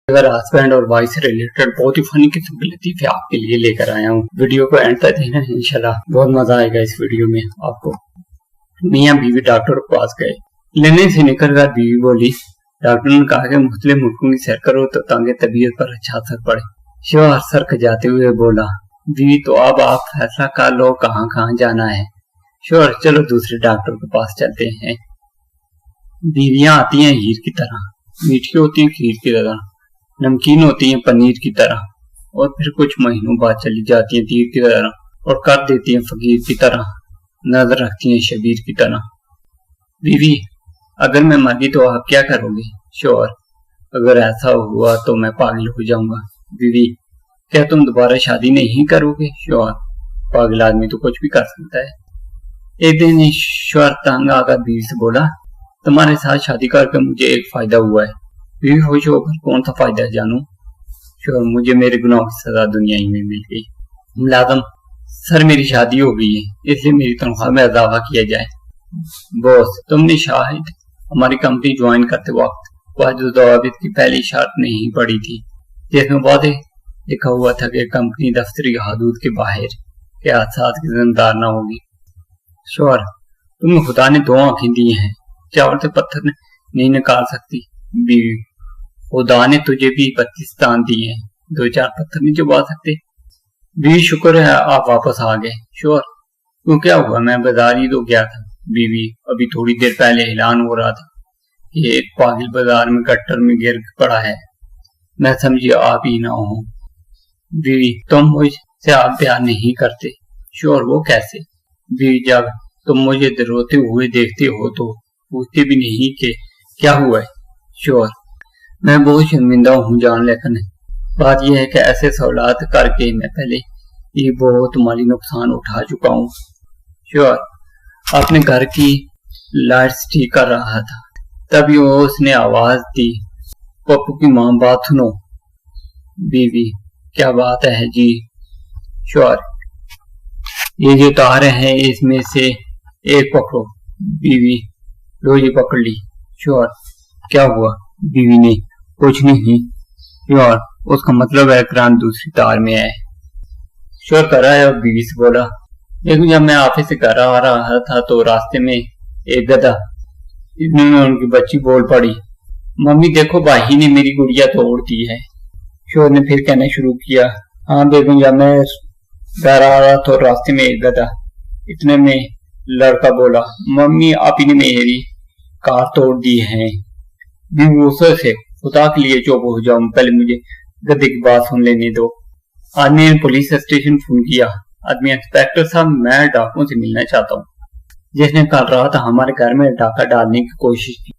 अगर हस्बैंड और वाइफ से रिलेटेड बहुत ही फनी किस्म की लतीफे आपके लिए लेकर आया हूँ। वीडियो को एंड तक देखना, इंशाल्लाह बहुत मजा आएगा इस वीडियो में आपको। मियाँ बीवी डॉक्टर के पास गए। लेने से निकलकर बीवी बोली, डॉक्टर ने कहा कि मुख्तलिफ मुल्कों की सैर करो तो ताकि तबीयत पर अच्छा असर पड़े। शोहर सर खजाते हुए बोला, बीवी तो अब आप फैसला कर लो कहाँ कहाँ जाना है। शोहर चलो दूसरे डॉक्टर के पास चलते हैं। बीवियां आती हैं हीर की तरह, मीठी होती हैं खीर की तरह, नमकीन होती हैं पनीर की तरह, और फिर कुछ महीनों बाद चली जाती हैं तीर की तरह और कर देती हैं फकीर की तरह, नजर रखती हैं शबीर की तरह। बीवी, अगर मैं मर गई तो आप क्या करोगे? शोहर, अगर ऐसा हुआ तो मैं पागल हो जाऊंगा। बीवी, क्या तुम दोबारा शादी नहीं करोगे? शोहर, पागल आदमी तो कुछ भी कर सकता है। एक दिन शोहर तंग आकर बीवी से बोला, तुम्हारे साथ शादी करके मुझे एक फायदा हुआ है। बीवी खुश होकर, कौन सा फायदा है जानू? शोहर, मुझे मेरे गुनाहों की सजा दुनिया ही में मिल गई। मुलाजम, सर मेरी शादी हो गई है इसलिए मेरी तनख्वाह में इजाफा किया जाए। बॉस, तुमने शायद हमारी कंपनी ज्वाइन करते वक्त वाजिब की पहली शर्त नहीं पड़ी थी जिसमें वादे लिखा हुआ था कि कंपनी दफ्तरी हदूद के बाहर के हादसा की जिम्मेदार न होगी। शोहर, तुम्हें खुदा ने 2 आंखें दी हैं, चावल से पत्थर नहीं निकाल सकती। बीवी, खुदा ने तुझे भी 32 दांत दिए हैं, 2-4 पत्थर नहीं चबा सकते। बीवी, शुक्र है आप वापस आ गए। शोहर, क्यों क्या हुआ? मैं बाजार ही तो गया था। बीवी, अभी थोड़ी देर पहले ऐलान हो रहा था कि एक पागल बाजार में गट्टर में गिर पड़ा है, मैं समझी आप ही ना हो। बीवी, तुम मुझसे आप प्यार नहीं करते। शोहर, वो कैसे? बीवी, जब तुम मुझे रोते हुए देखते हो तो पूछते भी नहीं कि क्या हुआ है। शोहर, मैं बहुत शर्मिंदा हूँ जान, लेकिन बात यह है कि ऐसे सवालात करके मैं पहले ही बहुत माली नुकसान उठा चुका हूँ। शोहर, अपने घर की लाइट्स ठीक कर रहा था तभी उसने आवाज दी, पप्पू की माँ बात सुनो। बीवी, क्या बात है जी? शोहर, ये जो तारे हैं इसमें से एक पकड़ो। बीवी, लो ये पकड़ ली। शोहर, क्या हुआ? बीवी ने, कुछ नहीं। शोहर, उसका मतलब है करंट दूसरी तार में है। शोहर कर रहा है और बीवी से बोला, लेकिन जब मैं ऑफिस से घर आ रहा था तो रास्ते में एक गधा, इतने उनकी बच्ची बोल पड़ी, मम्मी देखो भाई ने मेरी गुड़िया तोड़ दी है। शोहर ने फिर कहना शुरू किया, हाँ बेगम, जब मैं घर आ रहा तो रास्ते में एक गधा, इतने में लड़का बोला, मम्मी आप ही ने मेरी कार तोड़ दी है। गुस्से से, खुदा के लिए चुप हो जाओ, पहले मुझे गधे की बात सुन लेने दो। आदमी ने पुलिस स्टेशन फोन किया। आदमी, इंस्पेक्टर साहब, मैं डाकुओं से मिलना चाहता हूँ जिसने कल रात हमारे घर में डाका डालने की कोशिश की।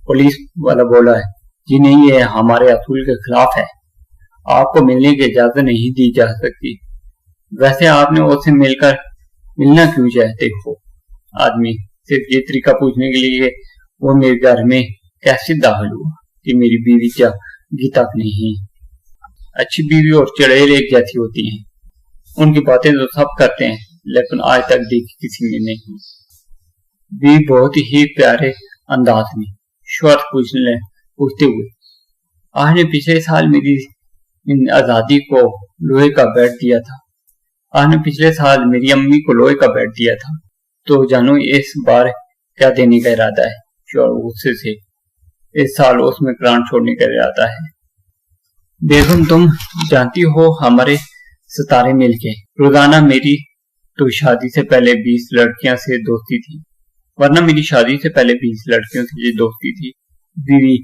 पुलिस वाला बोला है, जी नहीं, ये हमारे असूल के खिलाफ है, आपको मिलने की इजाजत नहीं दी जा सकती। वैसे आपने उससे मिलना क्यों चाहते हो? आदमी, सिर्फ ये तरीका पूछने के लिए वो मेरे घर में कैसे दाखिल हुआ कि मेरी बीवी जागी तक नहीं। अच्छी बीवी और चुड़ैल एक जैसी होती हैं, उनकी बातें तो सब करते हैं लेकिन आज तक देखी किसी ने नहीं। बीवी बहुत ही प्यारे अंदाज में शोहर पूछते हुए, आपने पिछले साल मेरी आजादी को लोहे का बेड दिया था, आपने पिछले साल मेरी अम्मी को लोहे का बेड दिया था, तो जानो इस बार क्या देने का इरादा है? शोहर गुस्से से, इस साल उसमें ग्रांट छोड़ने का इरादा है। बेगम, तुम जानती हो हमारे सितारे मिलके रोजाना मेरी तो शादी से पहले 20 लड़कियों से दोस्ती थी, वरना मेरी शादी से पहले 20 लड़कियों से दोस्ती थी। बीवी,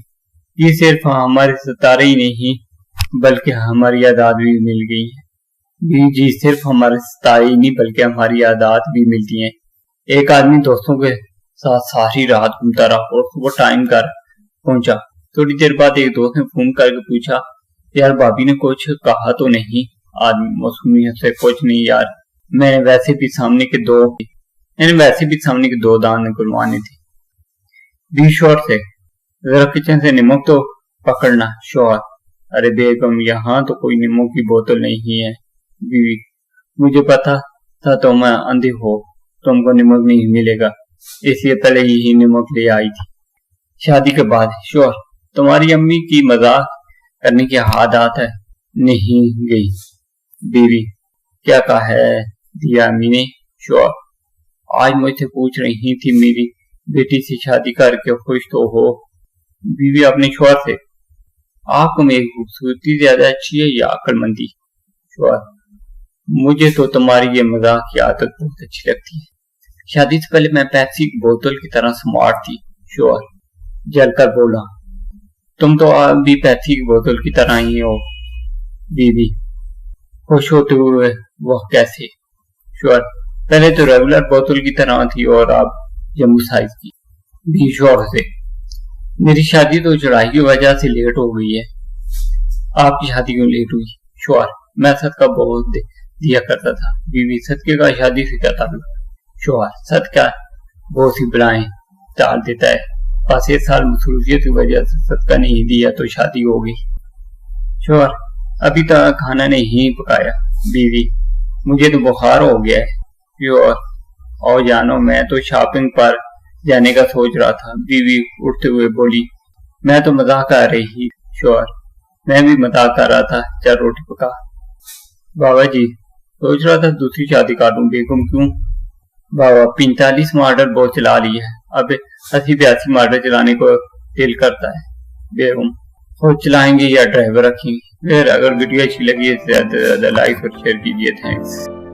ये सिर्फ हमारे सितारे ही नहीं बल्कि हमारी आदात भी मिल गई है। बीवी जी, सिर्फ हमारे सितारे ही नहीं बल्कि हमारी आदात भी मिलती हैं। एक आदमी दोस्तों के साथ सारी रात घूमता रहा और सुबह टाइम कर पहुंचा। थोड़ी देर बाद एक दोस्त ने फोन करके पूछा, यार भाभी ने कुछ कहा तो नहीं? आदमी, मौसूमियत से, कुछ नहीं यार, मैंने वैसे भी सामने के दो दांत निकलवाने थे। बीवी शोहर से, जरा किचन से नमक तो पकड़ना। शोहर, अरे बेगम, यहाँ तो कोई नमक की बोतल नहीं है। बीवी, मुझे पता था तुम अंधे हो, तुमको नमक नहीं मिलेगा, इसलिए पहले ही नमक ले आई थी। शादी के बाद। शोहर, तुम्हारी अम्मी की मजाक کرنے کی عادت ہے نہیں گئی۔ بیوی کیا کہا ہے دیا امی نے؟ شوہر آج مجھ سے پوچھ رہی تھی میری بیٹی سے شادی کر کے خوش تو ہو؟ بیوی اپنے شوہر سے آپ کو میری خوبصورتی زیادہ اچھی ہے یا عقل مندی؟ شوہر مجھے تو تمہاری یہ مزاح کی عادت بہت اچھی لگتی ہے، شادی سے پہلے میں پیپسی کی بوتل کی طرح سمارٹ تھی۔ شوہر جل کر بولا تم تو ابھی پیپسی کی بوتل کی طرح ہی ہو۔ بیوی خوش ہوتے ہوئے وہ کیسے؟ شوہر پہلے تو ریگولر بوتل کی طرح تھی اور اب جمبو سائز کی۔ بیوی شوہر سے میری شادی تو چڑھائی کی وجہ سے لیٹ ہو گئی ہے۔ آپ کی شادی کیوں لیٹ ہوئی؟ شوہر میں صدقہ بہت دیا کرتا تھا۔ بیوی صدقے کا شادی سے کیا تعلق؟ شوہر صدقہ بہت سی بلائیں ٹال دیتا ہے، بس اس سال مصروفیت کی وجہ سے صدقہ نہیں دیا تو شادی ہو گئی۔ شوہر ابھی تک کھانا نہیں پکایا۔ بیوی مجھے تو بخار ہو گیا ہے۔ شوہر اور جانو میں تو شاپنگ پر جانے کا سوچ رہا تھا۔ بیوی اٹھتے ہوئے بولی میں تو مزاق کر رہی۔ شوہر میں بھی مزاق کر رہا تھا، چل روٹی پکا۔ بابا جی سوچ رہا تھا دوسری شادی کر لوں۔ بیگم کیوں؟ بابا 45 ماڈل بہت چلا لی ہے، اب 80-82 ماڈل چلانے کو دل کرتا ہے۔ بیگم خود چلائیں گے یا ڈرائیور رکھیں گے؟ اگر ویڈیو اچھی لگی ہے زیادہ سے زیادہ لائک اور شیئر کیجیے۔ تھینکس۔